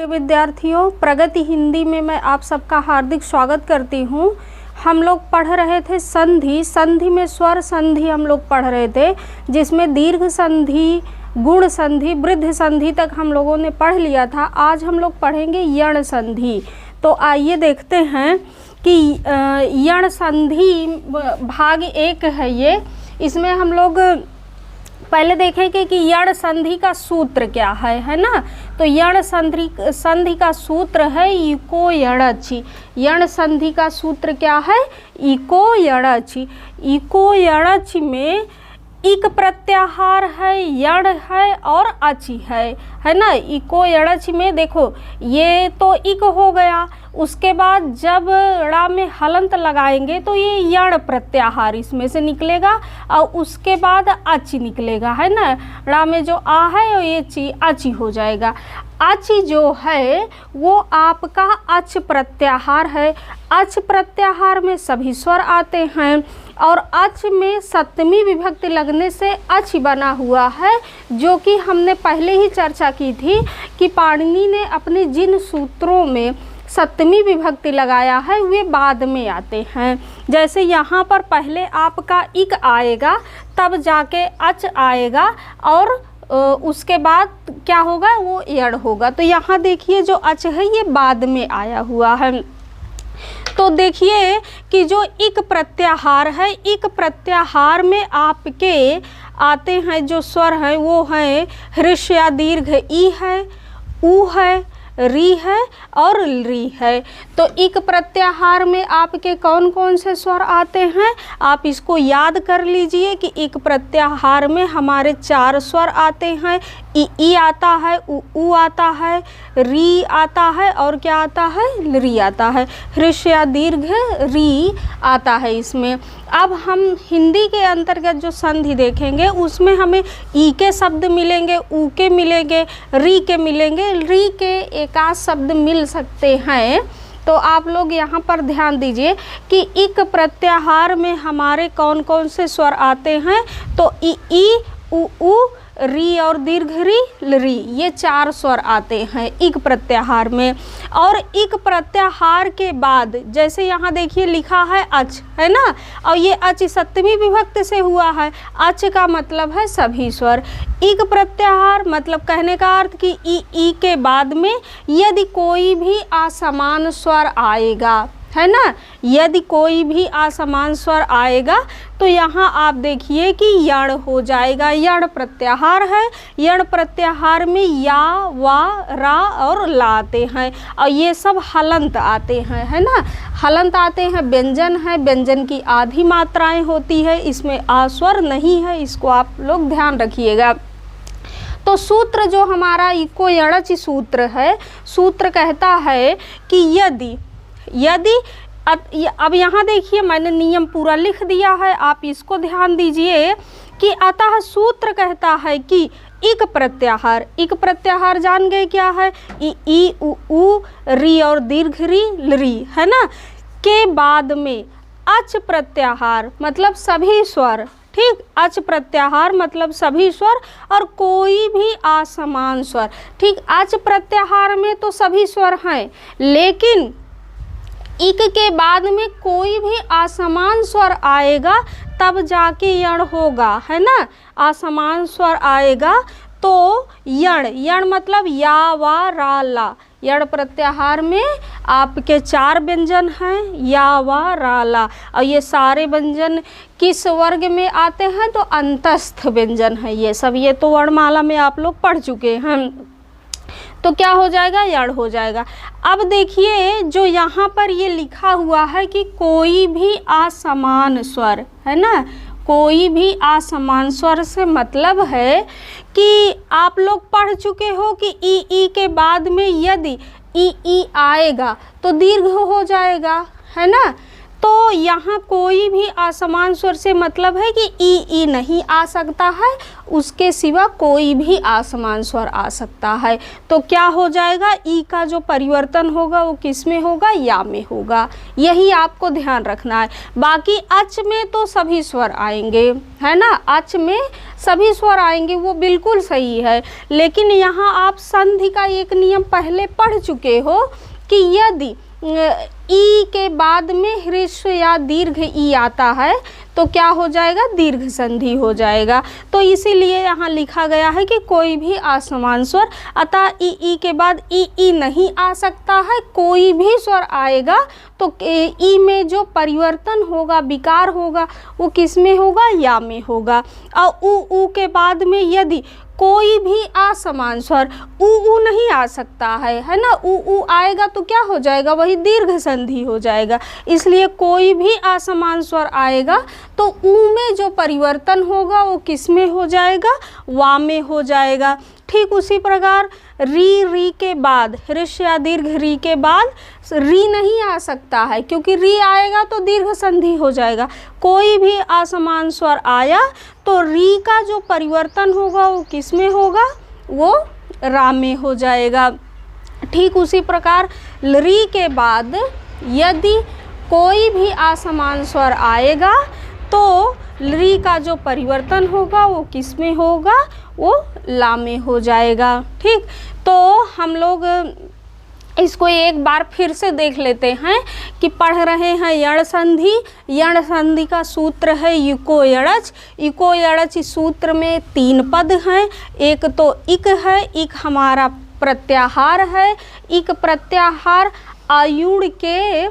प्रिय विद्यार्थियों, प्रगति हिंदी में मैं आप सबका हार्दिक स्वागत करती हूँ। हम लोग पढ़ रहे थे संधि में स्वर संधि हम लोग पढ़ रहे थे, जिसमें दीर्घ संधि, गुण संधि, वृद्ध संधि तक हम लोगों ने पढ़ लिया था। आज हम लोग पढ़ेंगे यण संधि। तो आइए देखते हैं कि यण संधि भाग 1 है ये। इसमें हम लोग पहले देखेंगे कि यण संधि का सूत्र क्या है ना। तो यण संधि का सूत्र है इको यणचि। यण संधि का सूत्र क्या है? इको यणचि। इको यणचि में इक प्रत्याहार है, यण है और अचि है ना। इको यणचि में देखो ये तो इक हो गया, उसके बाद जब ड़ा में हलंत लगाएंगे तो ये यण प्रत्याहार इसमें से निकलेगा और उसके बाद अचि निकलेगा, है ना। ड़ा में जो आ है और ये ची अचि हो जाएगा। अचि जो है वो आपका अच प्रत्याहार है। अच प्रत्याहार में सभी स्वर आते हैं और अच में सप्तमी विभक्ति लगने से अच बना हुआ है, जो कि हमने पहले ही चर्चा की थी कि पाणिनि ने अपने जिन सूत्रों में सप्तमी विभक्ति लगाया है वे बाद में आते हैं। जैसे यहाँ पर पहले आपका इक आएगा, तब जाके अच आएगा और उसके बाद क्या होगा, वो यण होगा। तो यहाँ देखिए जो अच है ये बाद में आया हुआ है। तो देखिए कि जो इक प्रत्याहार है, इक प्रत्याहार में आपके आते हैं जो स्वर हैं वो हैं हृष्य दीर्घ ई है, ऊ है, री है और री है। तो इक प्रत्याहार में आपके कौन कौन से स्वर आते हैं, आप इसको याद कर लीजिए कि इक प्रत्याहार में हमारे 4 स्वर आते हैं। ई आता है, ऊ आता है, री आता है और क्या आता है, री आता है। हृष्य दीर्घ री आता है इसमें। अब हम हिंदी के अंतर्गत जो संधि देखेंगे उसमें हमें ई के शब्द मिलेंगे, ऊ के मिलेंगे, री के मिलेंगे। री के एकाध शब्द मिल सकते हैं। तो आप लोग यहाँ पर ध्यान दीजिए कि इक प्रत्याहार में हमारे कौन कौन से स्वर आते हैं। तो ई, ऊ, री और दीर्घ री, री, ये 4 स्वर आते हैं इक प्रत्याहार में। और इक प्रत्याहार के बाद जैसे यहाँ देखिए लिखा है अच, है ना, और ये अच सप्तमी विभक्ति से हुआ है। अच का मतलब है सभी स्वर। इक प्रत्याहार मतलब कहने का अर्थ कि ई के बाद में यदि कोई भी असमान स्वर आएगा, है ना, यदि कोई भी असमान स्वर आएगा तो यहाँ आप देखिए कि यण हो जाएगा। यण प्रत्याहार है। यण प्रत्याहार में या, वा, रा और ला आते हैं और ये सब हलंत आते हैं, है ना। हलंत आते हैं, व्यंजन है, व्यंजन की आधी मात्राएं होती है, इसमें आ स्वर नहीं है, इसको आप लोग ध्यान रखिएगा। तो सूत्र जो हमारा इको यणचि सूत्र है, सूत्र कहता है कि यदि अब यहाँ देखिए मैंने नियम पूरा लिख दिया है, आप इसको ध्यान दीजिए कि अतः सूत्र कहता है कि इक प्रत्याहार, इक प्रत्याहार जान गए क्या है, ई, ऊ, री और दीर्घ री, री, है ना, के बाद में अच प्रत्याहार मतलब सभी स्वर, ठीक, अच प्रत्याहार मतलब सभी स्वर और कोई भी असमान स्वर, ठीक। अच प्रत्याहार में तो सभी स्वर हैं, लेकिन इक के बाद में कोई भी असमान स्वर आएगा तब जाके यण होगा, है ना। असमान स्वर आएगा तो यण, यण मतलब या, वा, रा, ला। यण प्रत्याहार में आपके 4 व्यंजन हैं, या, वा, रा, ला, और ये सारे व्यंजन किस वर्ग में आते हैं, तो अंतस्थ व्यंजन है ये सब। ये तो वर्णमाला में आप लोग पढ़ चुके हैं। तो क्या हो जाएगा, यण हो जाएगा। अब देखिए जो यहाँ पर ये लिखा हुआ है कि कोई भी असमान स्वर, है ना, कोई भी असमान स्वर से मतलब है कि आप लोग पढ़ चुके हो कि ई के बाद में यदि ई आएगा तो दीर्घ हो जाएगा, है ना। तो यहाँ कोई भी असमान स्वर से मतलब है कि ई नहीं आ सकता है, उसके सिवा कोई भी असमान स्वर आ सकता है। तो क्या हो जाएगा, ई का जो परिवर्तन होगा वो किस में होगा, या में होगा। यही आपको ध्यान रखना है। बाकी अच में तो सभी स्वर आएंगे, है ना, अच में सभी स्वर आएंगे, वो बिल्कुल सही है। लेकिन यहाँ आप संधि का एक नियम पहले पढ़ चुके हो कि यदि ई के बाद में ह्रस्व या दीर्घ ई आता है तो क्या हो जाएगा, दीर्घ संधि हो जाएगा। तो इसीलिए यहाँ लिखा गया है कि कोई भी असमान स्वर, अतः ई के बाद ई नहीं आ सकता है। कोई भी स्वर आएगा तो ई में जो परिवर्तन होगा, विकार होगा, वो किस में होगा, या में होगा। और ऊ के बाद में यदि कोई भी असमान स्वर ऊ नहीं आ सकता है ना, ऊ आएगा तो क्या हो जाएगा, वही दीर्घ संधि हो जाएगा। इसलिए कोई भी असमान स्वर आएगा तो ऊ में जो परिवर्तन होगा वो किस में हो जाएगा, वा में हो जाएगा। ठीक उसी प्रकार री के बाद, ह्रस्व या दीर्घ री के बाद री नहीं आ सकता है, क्योंकि री आएगा तो दीर्घ संधि हो जाएगा। कोई भी असमान स्वर आया तो री का जो परिवर्तन होगा वो किस में होगा, वो रा में हो जाएगा। ठीक उसी प्रकार री के बाद यदि कोई भी असमान स्वर आएगा तो री का जो परिवर्तन होगा वो किस में होगा, वो ला में हो जाएगा। ठीक, तो हम लोग इसको एक बार फिर से देख लेते हैं कि पढ़ रहे हैं यण संधि। यण संधि का सूत्र है युको यणच। युको यणच इस सूत्र में 3 पद हैं। एक तो इक है, इक हमारा प्रत्याहार है। इक प्रत्याहार आयुड़ के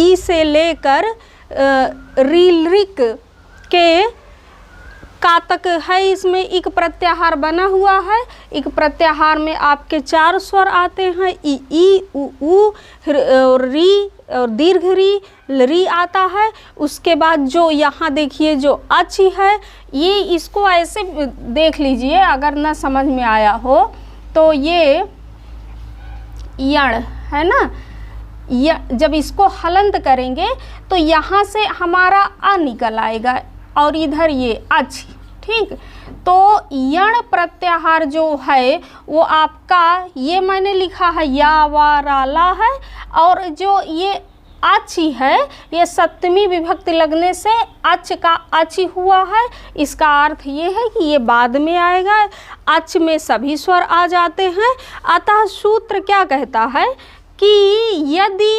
ई से लेकर रीलरिक के का तक है, इसमें इक प्रत्याहार बना हुआ है। इक प्रत्याहार में आपके 4 स्वर आते हैं, ई उ और री और दीर्घ री आता है। उसके बाद जो यहाँ देखिए जो अच है, ये इसको ऐसे देख लीजिए, अगर ना समझ में आया हो तो ये यण है ना, जब इसको हलंत करेंगे तो यहाँ से हमारा अ निकल आएगा और इधर ये अच। ठीक, तो यण प्रत्याहार जो है वो आपका, ये मैंने लिखा है या वा रा ला है, और जो ये अच्छी है ये सप्तमी विभक्ति लगने से अच का अच्छी हुआ है। इसका अर्थ ये है कि ये बाद में आएगा, अच में सभी स्वर आ जाते हैं। अतः सूत्र क्या कहता है कि यदि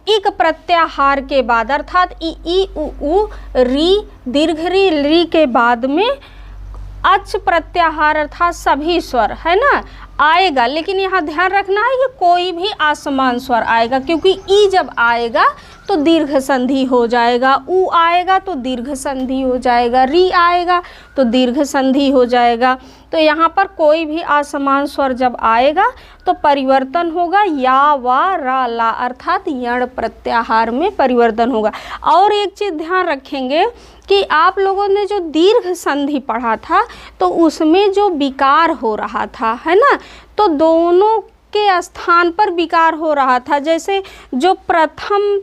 इक प्रत्याहार के बाद अर्थात ई उ री दीर्घ री के बाद में अच प्रत्याहार अर्थात सभी स्वर है ना आएगा, लेकिन यहाँ ध्यान रखना है कि कोई भी असमान स्वर आएगा, क्योंकि ई जब आएगा तो दीर्घ संधि हो जाएगा, ऊ आएगा तो दीर्घ संधि हो जाएगा, री आएगा तो दीर्घ संधि हो जाएगा। तो यहाँ पर कोई भी असमान स्वर जब आएगा तो परिवर्तन होगा या वा रा ला अर्थात यण प्रत्याहार में परिवर्तन होगा। और एक चीज़ ध्यान रखेंगे कि आप लोगों ने जो दीर्घ संधि पढ़ा था तो उसमें जो विकार हो रहा था है ना, तो दोनों के स्थान पर विकार हो रहा था। जैसे जो प्रथम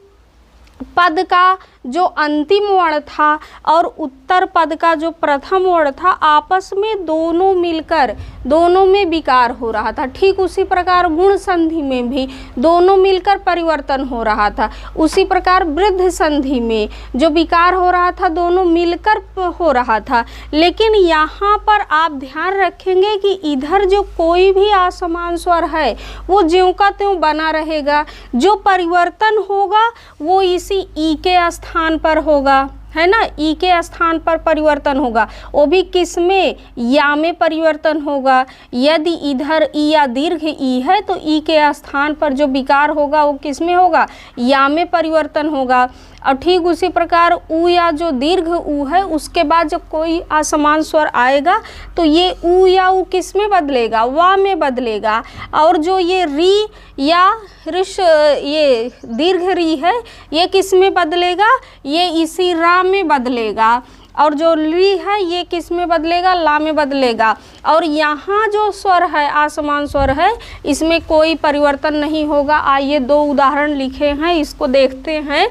पद का जो अंतिम वर्ण था और उत्तर पद का जो प्रथम वर्ण था, आपस में दोनों मिलकर दोनों में विकार हो रहा था। ठीक उसी प्रकार गुण संधि में भी दोनों मिलकर परिवर्तन हो रहा था। उसी प्रकार वृद्ध संधि में जो विकार हो रहा था दोनों मिलकर हो रहा था। लेकिन यहाँ पर आप ध्यान रखेंगे कि इधर जो कोई भी असमान स्वर है वो ज्यों का त्यों बना रहेगा, जो परिवर्तन होगा वो इसी ई के स्थान पर होगा है ना, ई के स्थान पर परिवर्तन होगा, वो भी किस में, या में परिवर्तन होगा। यदि इधर ई या दीर्घ ई है तो ई के स्थान पर जो विकार होगा वो किस में होगा, या में परिवर्तन होगा। और ठीक उसी प्रकार ऊ या जो दीर्घ ऊ है उसके बाद जब कोई असमान स्वर आएगा तो ये ऊ या ऊ किस में बदलेगा, वा में बदलेगा। और जो ये री या ये दीर्घ री है ये किस में बदलेगा, ये इसी रा में बदलेगा। और जो ली है ये किस में बदलेगा, ला में बदलेगा। और यहाँ जो स्वर है असमान स्वर है इसमें कोई परिवर्तन नहीं होगा। आइए 2 उदाहरण लिखे हैं, इसको देखते हैं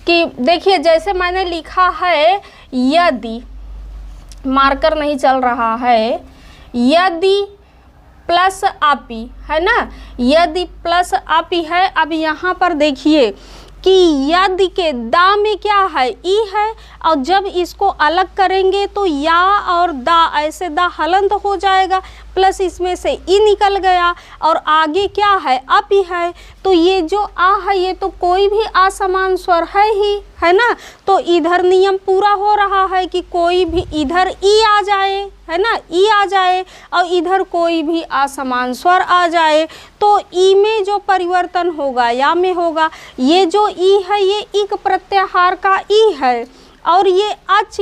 कि देखिए जैसे मैंने लिखा है यदि, मार्कर नहीं चल रहा है, यदि प्लस आपी है ना, यदि प्लस आपी है। अब यहाँ पर देखिए कि यदि के दा में क्या है, ई है, और जब इसको अलग करेंगे तो या और दा ऐसे दा हलंत हो जाएगा, प्लस इसमें से ई निकल गया और आगे क्या है, अप ही है। तो ये जो आ है ये तो कोई भी असमान स्वर है ही, है ना। तो इधर नियम पूरा हो रहा है कि कोई भी इधर ई आ जाए, है ना, ई आ जाए और इधर कोई भी असमान स्वर आ जाए, तो ई में जो परिवर्तन होगा या में होगा। ये जो ई है ये इक प्रत्याहार का ई है और ये अच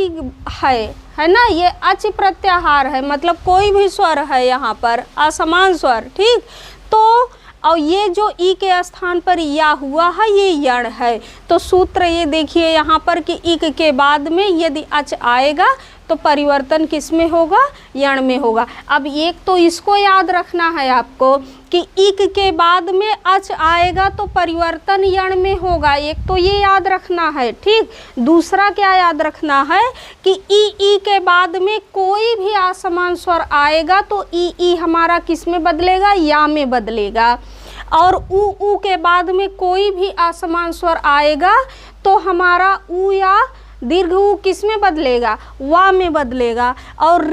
है ना, ये अच प्रत्याहार है, मतलब कोई भी स्वर है यहाँ पर असमान स्वर, ठीक। तो और ये जो ई के स्थान पर या हुआ है ये यण है। तो सूत्र ये देखिए यहाँ पर कि इक के बाद में यदि अच आएगा तो परिवर्तन किस में होगा, यण में होगा। अब एक तो इसको याद रखना है आपको कि इक के बाद में अच आएगा तो परिवर्तन यण में होगा, एक तो ये याद रखना है, ठीक। दूसरा क्या याद रखना है कि ई के बाद में कोई भी असमान स्वर आएगा तो ई हमारा किस में बदलेगा, या में बदलेगा। और ऊ के बाद में कोई भी असमान स्वर आएगा तो हमारा ऊ या दीर्घ ऊ किस में बदलेगा, वा में बदलेगा। और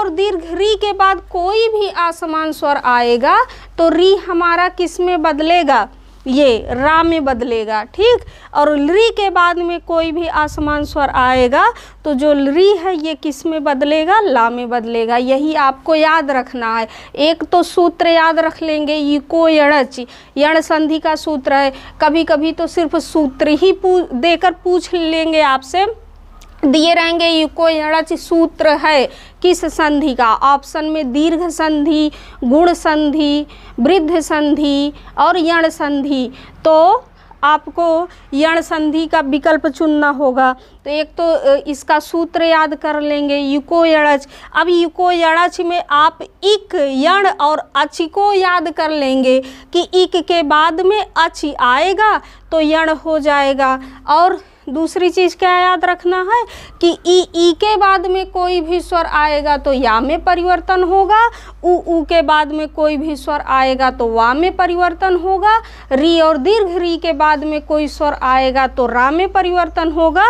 दीर्घ री के बाद कोई भी असमान स्वर आएगा तो री हमारा किस में बदलेगा, ये रा में बदलेगा, ठीक। और री के बाद में कोई भी असमान स्वर आएगा तो जो री है ये किस में बदलेगा, ला में बदलेगा। यही आपको याद रखना है। एक तो सूत्र याद रख लेंगे, इको यणच, यण संधि का सूत्र है। कभी कभी तो सिर्फ सूत्र ही देकर पूछ लेंगे आपसे, दिए रहेंगे इको यणच सूत्र है किस संधि का, ऑप्शन में दीर्घ संधि, गुण संधि, वृद्ध संधि और यण संधि। तो आपको यण संधि का विकल्प चुनना होगा। तो एक तो इसका सूत्र याद कर लेंगे इको यणच। अब इको यणच में आप इक, यण और अच को याद कर लेंगे कि इक के बाद में अच आएगा तो यण हो जाएगा। और दूसरी चीज़ क्या याद रखना है कि ई के बाद में कोई भी स्वर आएगा तो या में परिवर्तन होगा, ऊ के बाद में कोई भी स्वर आएगा तो वा में परिवर्तन होगा, री और दीर्घ री के बाद में कोई स्वर आएगा तो रा में परिवर्तन होगा,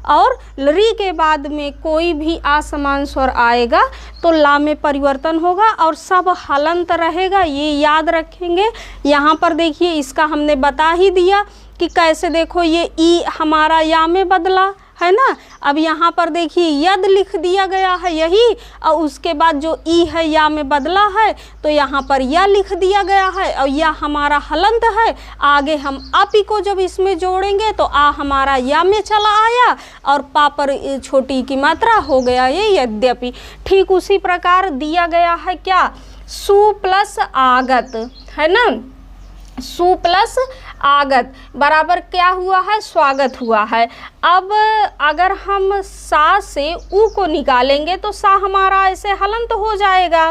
और री के बाद में कोई भी असमान स्वर आएगा तो ला में परिवर्तन होगा और सब हलंत रहेगा। ये याद रखेंगे। यहाँ पर देखिए इसका हमने बता ही दिया कि कैसे, देखो ये ई हमारा या में बदला है ना। अब यहाँ पर देखिए यद लिख दिया गया है यही, और उसके बाद जो ई है या में बदला है तो यहाँ पर या लिख दिया गया है और या हमारा हलंत है। आगे हम आपी को जब इसमें जोड़ेंगे तो आ हमारा या में चला आया और पा पर छोटी की मात्रा हो गया ये यद्यपि। ठीक उसी प्रकार दिया गया है क्या, सु प्लस आगत, है ना, सु प्लस आगत बराबर क्या हुआ है, स्वागत हुआ है। अब अगर हम सा से ऊ को निकालेंगे तो सा हमारा ऐसे हलंत हो जाएगा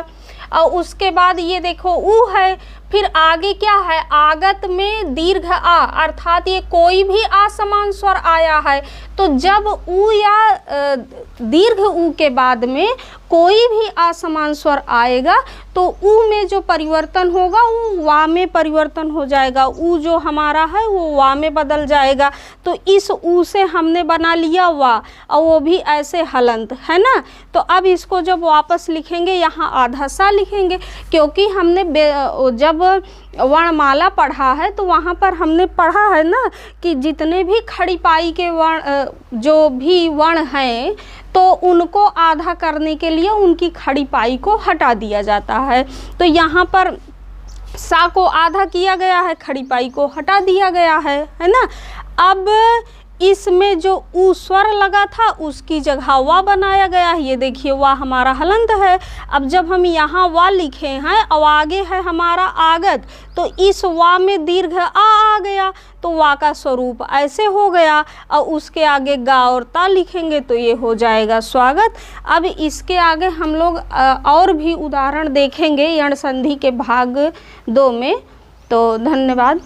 और उसके बाद ये देखो ऊ है, फिर आगे क्या है, आगत में दीर्घ आ, अर्थात ये कोई भी असमान स्वर आया है तो जब ऊ या दीर्घ ऊ के बाद में कोई भी असमान स्वर आएगा तो ऊ में जो परिवर्तन होगा वो वा में परिवर्तन हो जाएगा, ऊ जो हमारा है वो वा में बदल जाएगा। तो इस ऊ से हमने बना लिया वा और वो भी ऐसे हलंत, है ना। तो अब इसको जब वापस लिखेंगे यहाँ आधा सा लिखेंगे, क्योंकि हमने जब वर्णमाला पढ़ा है तो वहाँ पर हमने पढ़ा है ना कि जितने भी खड़ी पाई के वर्ण जो भी वर्ण हैं तो उनको आधा करने के लिए उनकी खड़ी पाई को हटा दिया जाता है। तो यहाँ पर सा को आधा किया गया है, खड़ी पाई को हटा दिया गया है ना। अब इसमें जो ऊ स्वर लगा था उसकी जगह वा बनाया गया है। ये देखिए वा हमारा हलंत है। अब जब हम यहाँ वा लिखे हैं और आगे है हमारा आगत तो इस वा में दीर्घ आ गया तो वा का स्वरूप ऐसे हो गया और उसके आगे गा और ता लिखेंगे तो ये हो जाएगा स्वागत। अब इसके आगे हम लोग और भी उदाहरण देखेंगे यण संधि के भाग 2 में। तो धन्यवाद।